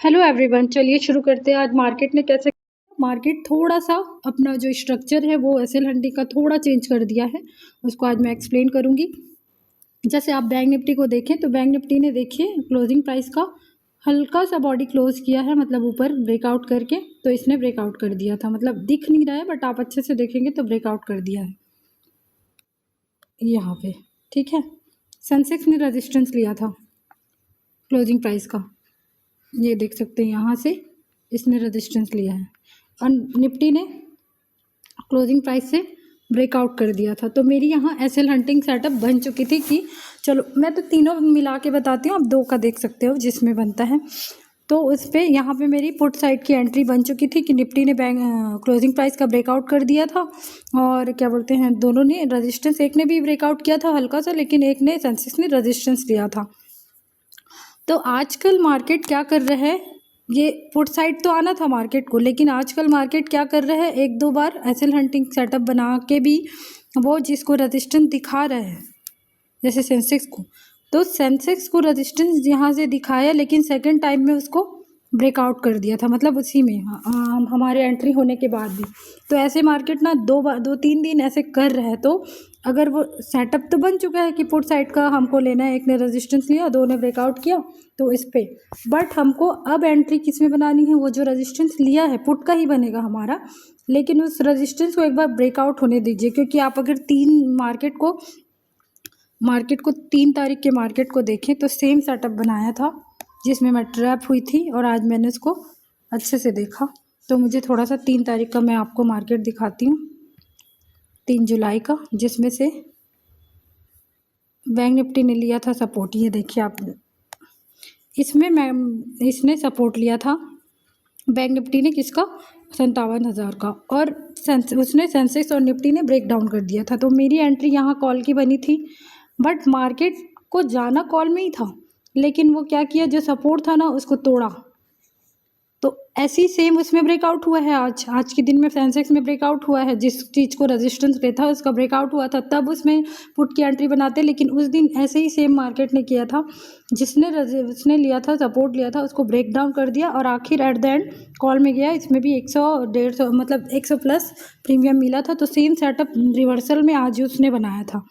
Hello everyone, चलिए शुरू करते हैं। आज मार्केट ने कैसे मार्केट थोड़ा सा अपना जो स्ट्रक्चर है वो एसएल हंटिंग का थोड़ा चेंज कर दिया है, उसको आज मैं एक्सप्लेन करूंगी। जैसे आप बैंक निफ्टी को देखें तो बैंक निफ्टी ने देखिए क्लोजिंग प्राइस का हल्का सा बॉडी क्लोज किया है, मतलब ऊपर ब्रेकआउट करके। तो इसने ब्रेकआउट कर दिया था, मतलब दिख नहीं रहा है बट आप अच्छे से देखेंगे तो ब्रेकआउट कर दिया है यहाँ पे। ठीक है, सेंसेक्स ने रेजिस्टेंस लिया था क्लोजिंग प्राइस का, ये देख सकते हैं यहाँ से इसने रेजिस्टेंस लिया है और निफ्टी ने क्लोजिंग प्राइस से ब्रेकआउट कर दिया था। तो मेरी यहाँ एसएल हंटिंग सेटअप बन चुकी थी कि चलो मैं तो तीनों मिला के बताती हूँ, आप दो का देख सकते हो जिसमें बनता है। तो उस पर यहाँ पे मेरी पुट साइड की एंट्री बन चुकी थी कि निफ्टी ने बैंक क्लोजिंग प्राइस का ब्रेकआउट कर दिया था और क्या बोलते हैं दोनों ने रेजिस्टेंस, एक ने भी ब्रेकआउट किया था हल्का सा, लेकिन एक ने सेंसेक्स ने रेजिस्टेंस लिया था। तो आजकल मार्केट क्या कर रहा है, ये पुट साइड तो आना था मार्केट को, लेकिन आजकल मार्केट क्या कर रहा है, एक दो बार एसएल हंटिंग सेटअप बना के भी वो जिसको रेजिस्टेंस दिखा रहे हैं जैसे सेंसेक्स को, तो सेंसेक्स को रेजिस्टेंस यहाँ से दिखाया लेकिन सेकंड टाइम में उसको ब्रेकआउट कर दिया था, मतलब उसी में हमारे एंट्री होने के बाद भी। तो ऐसे मार्केट ना दो तीन दिन ऐसे कर रहे हैं। तो अगर वो सेटअप तो बन चुका है कि पुट साइड का हमको लेना है, एक ने रेजिस्टेंस लिया, दो ने ब्रेकआउट किया, तो इस पे बट हमको अब एंट्री किस में बनानी है, वो जो रेजिस्टेंस लिया है पुट का ही बनेगा हमारा, लेकिन उस रेजिस्टेंस को एक बार ब्रेकआउट होने दीजिए। क्योंकि आप अगर मार्केट को 3 तारीख के मार्केट को देखें तो सेम सेटअप बनाया था जिसमें मैं ट्रैप हुई थी और आज मैंने उसको अच्छे से देखा। तो मुझे थोड़ा सा 3 तारीख का मैं आपको मार्केट दिखाती हूँ, 3 जुलाई का, जिसमें से बैंक निफ्टी ने लिया था सपोर्ट। ये देखिए आप, इसने सपोर्ट लिया था बैंक निफ्टी ने किसका, 57,000 का, और उसने सेंसेक्स और निफ्टी ने ब्रेक डाउन कर दिया था। तो मेरी एंट्री यहाँ कॉल की बनी थी बट मार्केट को जाना कॉल में ही था, लेकिन वो क्या किया, जो सपोर्ट था ना उसको तोड़ा। तो ऐसी सेम उसमें ब्रेकआउट हुआ है, आज के दिन में सेंसेक्स में ब्रेकआउट हुआ है, जिस चीज़ को रेजिस्टेंस लेता है उसका ब्रेकआउट हुआ था, तब उसमें पुट की एंट्री बनाते। लेकिन उस दिन ऐसे ही सेम मार्केट ने किया था, उसने लिया था सपोर्ट लिया था, उसको ब्रेक डाउन कर दिया और आखिर एट द एंड कॉल में गया। इसमें भी 100 150 मतलब 100 प्लस प्रीमियम मिला था। तो सेम सेटअप रिवर्सल में आज उसने बनाया था।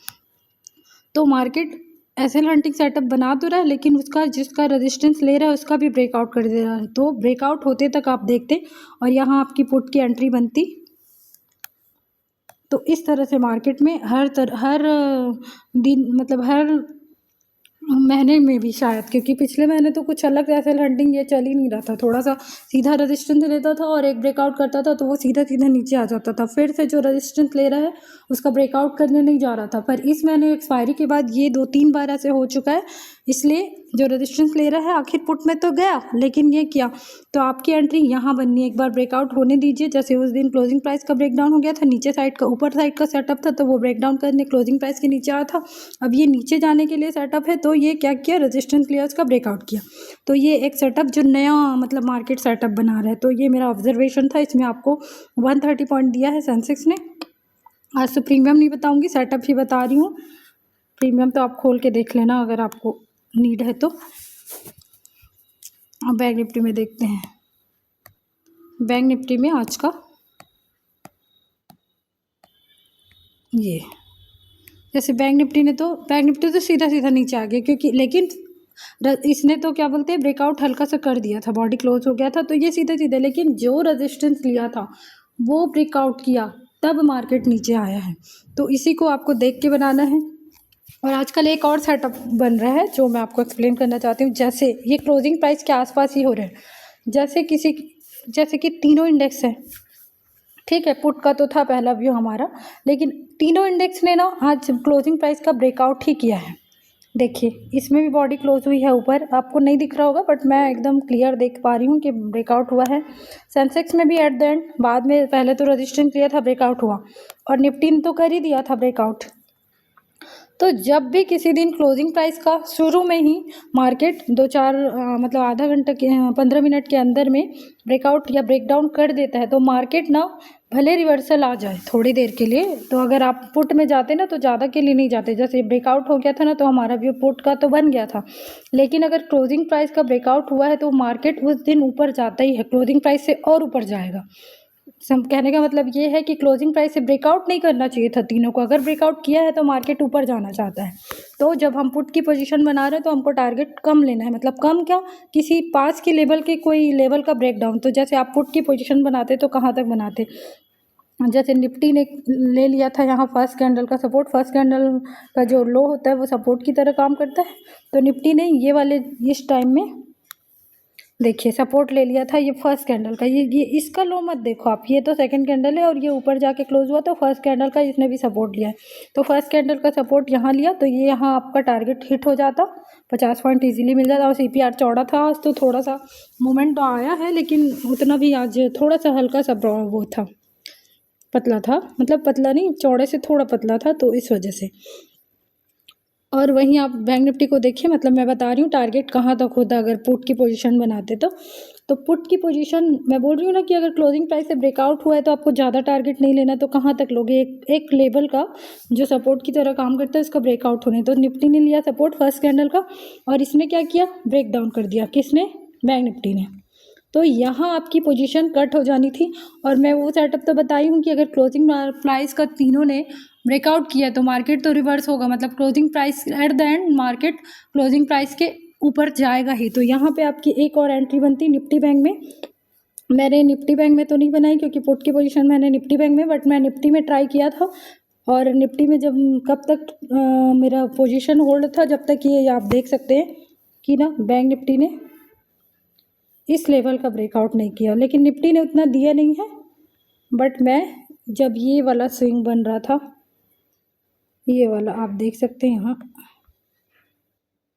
तो मार्केट एसएल हंटिंग सेटअप बना तो रहा है, लेकिन उसका जिसका रेजिस्टेंस ले रहा है उसका भी ब्रेकआउट कर दे रहा है। तो ब्रेकआउट होते तक आप देखते और यहाँ आपकी पुट की एंट्री बनती। तो इस तरह से मार्केट में हर दिन, मतलब हर महीने में भी शायद, क्योंकि पिछले महीने तो कुछ अलग एसएल हंटिंग ये चल ही नहीं रहा था, थोड़ा सा सीधा रेजिस्टेंस लेता था और एक ब्रेकआउट करता था तो वो सीधा सीधा नीचे आ जाता था, फिर से जो रेजिस्टेंस ले रहा है उसका ब्रेकआउट करने नहीं जा रहा था। पर इस महीने एक्सपायरी के बाद ये 2-3 बार ऐसे हो चुका है, इसलिए जो रेजिस्टेंस ले रहा है आखिर पुट में तो गया, लेकिन ये किया। तो आपकी एंट्री यहाँ बननी है, एक बार ब्रेकआउट होने दीजिए। जैसे उस दिन क्लोजिंग प्राइस का ब्रेकडाउन हो गया था, नीचे साइड का ऊपर साइड का सेटअप था, तो वो ब्रेकडाउन करने क्लोजिंग प्राइस के नीचे आया था। अब ये नीचे जाने के लिए सेटअप है, तो ये क्या किया, रेजिस्टेंस लिया, उसका ब्रेकआउट किया। तो ये एक सेटअप जो नया मतलब मार्केट सेटअप बना रहा है। तो ये मेरा ऑब्जर्वेशन था, इसमें आपको 130 पॉइंट दिया है सेंसेक्स ने। आज तो प्रीमियम नहीं बताऊंगी, सेटअप ही बता रही हूँ। प्रीमियम तो आप खोल के देख लेना अगर आपको नीड है तो। अब बैंक निफ्टी में देखते हैं, बैंक निफ्टी में आज का ये, जैसे बैंक निफ्टी तो सीधा सीधा नीचे आ गया, क्योंकि लेकिन इसने तो क्या बोलते हैं ब्रेकआउट हल्का सा कर दिया था, बॉडी क्लोज हो गया था, तो ये सीधे सीधे, लेकिन जो रेजिस्टेंस लिया था वो ब्रेकआउट किया, तब मार्केट नीचे आया है। तो इसी को आपको देख के बनाना है। और आजकल एक और सेटअप बन रहा है जो मैं आपको एक्सप्लेन करना चाहती हूँ। जैसे ये क्लोजिंग प्राइस के आसपास ही हो रहे हैं, जैसे कि तीनों इंडेक्स है, ठीक है, पुट का तो था पहला व्यू हमारा, लेकिन तीनों इंडेक्स ने ना आज क्लोजिंग प्राइस का ब्रेकआउट ही किया है। देखिए इसमें भी बॉडी क्लोज हुई है ऊपर, आपको नहीं दिख रहा होगा बट मैं एकदम क्लियर देख पा रही हूँ कि ब्रेकआउट हुआ है। सेंसेक्स में भी एट द एंड, बाद में पहले तो रेजिस्टेंस लिया था, ब्रेकआउट हुआ, और निफ्टी ने तो कर ही दिया था ब्रेकआउट। तो जब भी किसी दिन क्लोजिंग प्राइस का शुरू में ही मार्केट 2-4 मतलब आधा घंटा के 15 मिनट के अंदर में ब्रेकआउट या ब्रेकडाउन कर देता है, तो मार्केट ना भले रिवर्सल आ जाए थोड़ी देर के लिए, तो अगर आप पुट में जाते ना तो ज़्यादा के लिए नहीं जाते। जैसे ब्रेकआउट हो गया था ना, तो हमारा व्यू पुट का तो बन गया था, लेकिन अगर क्लोजिंग प्राइस का ब्रेकआउट हुआ है तो मार्केट उस दिन ऊपर जाता ही है, क्लोजिंग प्राइस से और ऊपर जाएगा। सब कहने का मतलब ये है कि क्लोजिंग प्राइस से ब्रेकआउट नहीं करना चाहिए था तीनों को। अगर ब्रेकआउट किया है तो मार्केट ऊपर जाना चाहता है। तो जब हम पुट की पोजीशन बना रहे हैं तो हमको टारगेट कम लेना है, मतलब कम क्या, किसी पास की लेवल के कोई लेवल का ब्रेकडाउन। तो जैसे आप पुट की पोजीशन बनाते तो कहाँ तक बनाते, जैसे निफ्टी ने ले लिया था यहाँ फर्स्ट कैंडल का सपोर्ट, फर्स्ट कैंडल का जो लो होता है वो सपोर्ट की तरह काम करता है। तो निफ्टी ने ये वाले इस टाइम में देखिए सपोर्ट ले लिया था, ये फर्स्ट कैंडल का, ये इसका लो मत देखो आप, ये तो सेकंड कैंडल है और ये ऊपर जाके क्लोज हुआ तो फर्स्ट कैंडल का इसने भी सपोर्ट लिया है। तो फर्स्ट कैंडल का सपोर्ट यहाँ लिया तो ये यहाँ आपका टारगेट हिट हो जाता, 50 पॉइंट इजीली मिल जाता। और CPR चौड़ा था आज, तो थोड़ा सा मोमेंट तो आया है, लेकिन उतना भी आज थोड़ा सा हल्का सा वो था, पतला था, मतलब पतला नहीं, चौड़े से थोड़ा पतला था, तो इस वजह से। और वहीं आप बैंक निफ्टी को देखिए, मतलब मैं बता रही हूँ टारगेट कहाँ तक होता अगर पुट की पोजीशन बनाते तो पुट की पोजीशन मैं बोल रही हूँ ना कि अगर क्लोजिंग प्राइस से ब्रेकआउट हुआ है तो आपको ज़्यादा टारगेट नहीं लेना। तो कहाँ तक लोगे, एक लेवल का जो सपोर्ट की तरह काम करता है उसका ब्रेकआउट होने। तो निफ्टी ने लिया सपोर्ट फर्स्ट कैंडल का और इसने क्या किया, ब्रेक डाउन कर दिया, किसने, बैंक निफ्टी ने। तो यहाँ आपकी पोजीशन कट हो जानी थी। और मैं वो सेटअप तो बताई हूँ कि अगर क्लोजिंग प्राइस का तीनों ने ब्रेकआउट किया तो मार्केट तो रिवर्स होगा, मतलब closing price at the end market closing price के ऊपर जाएगा ही। तो यहाँ पे आपकी एक और एंट्री बनती निफ्टी बैंक में। मैंने निफ्टी बैंक में तो नहीं बनाई क्योंकि पुट की पोजीशन मैंने निफ्टी बैंक में, बट मैं निफ्टी में ट्राई किया था। और निफ्टी में जब कब तक मेरा पोजीशन होल्ड था, जब तक ये आप देख सकते हैं कि ना बैंक निफ्टी ने इस लेवल का ब्रेकआउट नहीं किया, लेकिन निफ्टी ने उतना दिया नहीं है। बट मैं जब ये वाला स्विंग बन रहा था, ये वाला आप देख सकते हैं यहाँ,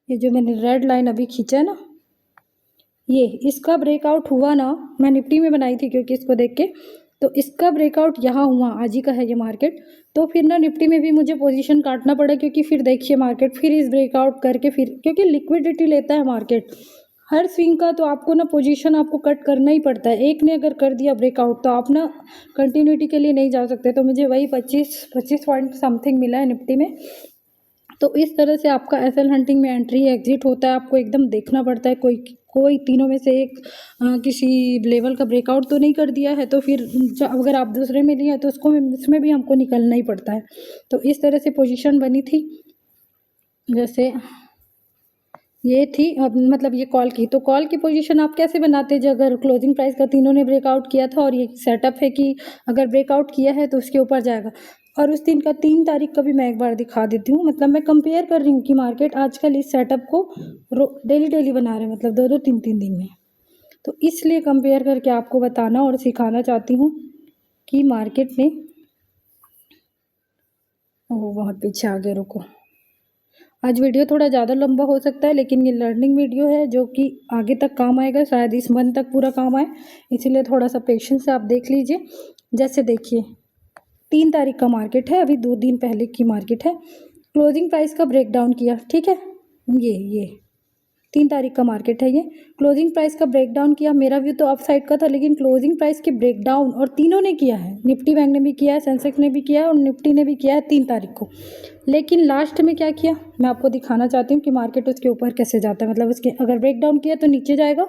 ये जो मैंने रेड लाइन अभी खींचा है ना, ये इसका ब्रेकआउट हुआ ना, मैं निफ्टी में बनाई थी क्योंकि इसको देख के, तो इसका ब्रेकआउट यहाँ हुआ, आज ही का है ये मार्केट। तो फिर ना निफ्टी में भी मुझे पोजीशन काटना पड़ा क्योंकि फिर देखिए मार्केट फिर इस ब्रेकआउट करके फिर, क्योंकि लिक्विडिटी लेता है मार्केट हर स्विंग का, तो आपको ना पोजीशन आपको कट करना ही पड़ता है। एक ने अगर कर दिया ब्रेकआउट तो आप ना कंटिन्यूटी के लिए नहीं जा सकते। तो मुझे वही 25 पॉइंट समथिंग मिला है निफ्टी में। तो इस तरह से आपका एसएल हंटिंग में एंट्री एग्जिट होता है, आपको एकदम देखना पड़ता है कोई तीनों में से एक किसी लेवल का ब्रेकआउट तो नहीं कर दिया है, तो फिर अगर आप दूसरे में लिए तो उसमें भी हमको निकलना ही पड़ता है। तो इस तरह से पोजीशन बनी थी, जैसे ये थी, अब मतलब ये कॉल की, तो कॉल की पोजीशन आप कैसे बनाते हैं अगर क्लोजिंग प्राइस का तीनों ने ब्रेकआउट किया था और ये सेटअप है कि अगर ब्रेकआउट किया है तो उसके ऊपर जाएगा। और उस दिन का 3 तारीख का भी मैं एक बार दिखा देती हूँ, मतलब मैं कंपेयर कर रही हूँ कि मार्केट आजकल इस सेटअप को डेली बना रहे हैं, मतलब 2-2 3-3 दिन में। तो इसलिए कंपेयर करके आपको बताना और सिखाना चाहती हूँ कि मार्केट ने, ओह बहुत पीछे आ गए, रुको। आज वीडियो थोड़ा ज़्यादा लंबा हो सकता है, लेकिन ये लर्निंग वीडियो है जो कि आगे तक काम आएगा, शायद इस मंथ तक पूरा काम आए, इसीलिए थोड़ा सा पेशेंस से आप देख लीजिए। जैसे देखिए 3 तारीख का मार्केट है, अभी 2 दिन पहले की मार्केट है, क्लोजिंग प्राइस का ब्रेकडाउन किया, ठीक है, ये 3 तारीख का मार्केट है, ये क्लोजिंग प्राइस का ब्रेकडाउन किया। मेरा व्यू तो अप साइड का था, लेकिन क्लोजिंग प्राइस के ब्रेकडाउन और तीनों ने किया है, निफ्टी बैंक ने भी किया है, सेंसेक्स ने भी किया है और निफ्टी ने भी किया है 3 तारीख को। लेकिन लास्ट में क्या किया मैं आपको दिखाना चाहती हूँ कि मार्केट उसके ऊपर कैसे जाता है, मतलब उसके अगर ब्रेकडाउन किया तो नीचे जाएगा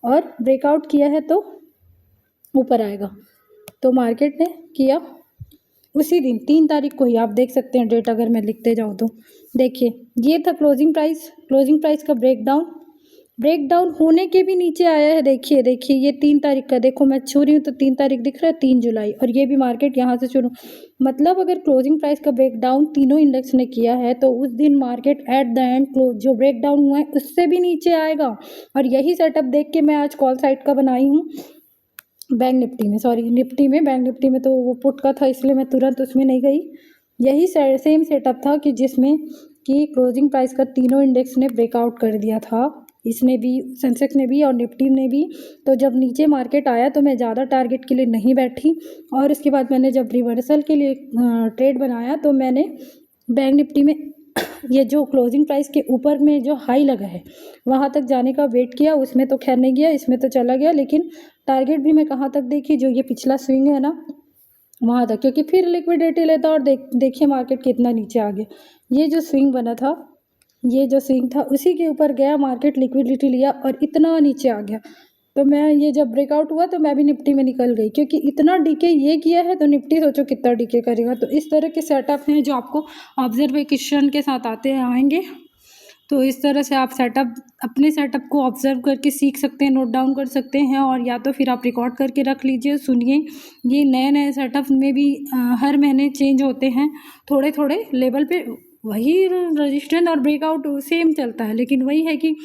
और ब्रेकआउट किया है तो ऊपर आएगा। तो मार्केट ने किया उसी दिन 3 तारीख को ही, आप देख सकते हैं डेट अगर मैं लिखते जाऊँ तो देखिए ये था क्लोजिंग प्राइस का ब्रेकडाउन होने के भी नीचे आया है। देखिए ये 3 तारीख का, देखो मैं छू रही हूँ तो 3 तारीख दिख रहा है, 3 जुलाई, और ये भी मार्केट यहाँ से शुरू, मतलब अगर क्लोजिंग प्राइस का ब्रेकडाउन तीनों इंडेक्स ने किया है तो उस दिन मार्केट एट द एंड जो ब्रेकडाउन हुआ है उससे भी नीचे आएगा। और यही सेटअप देख के मैं आज कॉल साइड का बनाई हूँ बैंक निफ्टी में, सॉरी निफ्टी में, बैंक निफ्टी में तो वो पुट का था इसलिए मैं तुरंत उसमें नहीं गई। यही सेम सेटअप था कि जिसमें कि क्लोजिंग प्राइस का तीनों इंडेक्स ने ब्रेकआउट कर दिया था, इसने भी, सेंसेक्स ने भी और निफ्टी ने भी। तो जब नीचे मार्केट आया तो मैं ज़्यादा टारगेट के लिए नहीं बैठी, और उसके बाद मैंने जब रिवर्सल के लिए ट्रेड बनाया तो मैंने बैंक निफ्टी में ये जो क्लोजिंग प्राइस के ऊपर में जो हाई लगा है वहाँ तक जाने का वेट किया, उसमें तो खैर नहीं गया, इसमें तो चला गया, लेकिन टारगेट भी मैं कहाँ तक देखी, जो ये पिछला स्विंग है ना वहाँ तक, क्योंकि फिर लिक्विडिटी लेता और देखिए मार्केट कितना नीचे आ गया। ये जो स्विंग बना था, ये जो स्विंग था उसी के ऊपर गया मार्केट, लिक्विडिटी लिया और इतना नीचे आ गया। तो मैं ये जब ब्रेकआउट हुआ तो मैं भी निफ्टी में निकल गई, क्योंकि इतना डीके ये किया है तो निफ्टी सोचो कितना डीके करेगा। तो इस तरह के सेटअप हैं जो आपको ऑब्जर्वेशन के साथ आएंगे। तो इस तरह से आप अपने सेटअप को ऑब्जर्व करके सीख सकते हैं, नोट डाउन कर सकते हैं, और या तो फिर आप रिकॉर्ड करके रख लीजिए, सुनिए। ये नए नए सेटअप में भी हर महीने चेंज होते हैं, थोड़े थोड़े लेवल पे वही रजिस्टेंस और ब्रेकआउट सेम चलता है, लेकिन वही है कि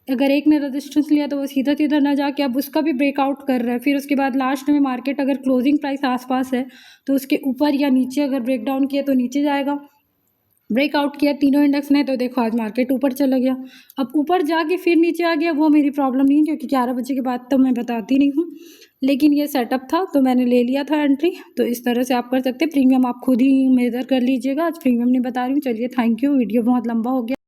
अगर एक ने रजिस्टेंस लिया तो वो सीधा सीधा ना जाके अब उसका भी ब्रेकआउट कर रहा है, फिर उसके बाद लास्ट में मार्केट अगर क्लोजिंग प्राइस आसपास है तो उसके ऊपर या नीचे अगर ब्रेकडाउन किया तो नीचे जाएगा, ब्रेकआउट किया तीनों इंडेक्स ने तो देखो आज मार्केट ऊपर चला गया। अब ऊपर जाके फिर नीचे आ गया वो मेरी प्रॉब्लम नहीं है, क्योंकि 11 बजे के बाद तो मैं बताती नहीं हूँ, लेकिन ये सेटअप था तो मैंने ले लिया था एंट्री। तो इस तरह से आप कर सकते हैं। प्रीमियम आप खुद ही मेजर कर लीजिएगा, आज प्रीमियम नहीं बता रही हूँ। चलिए थैंक यू, वीडियो बहुत लंबा हो गया।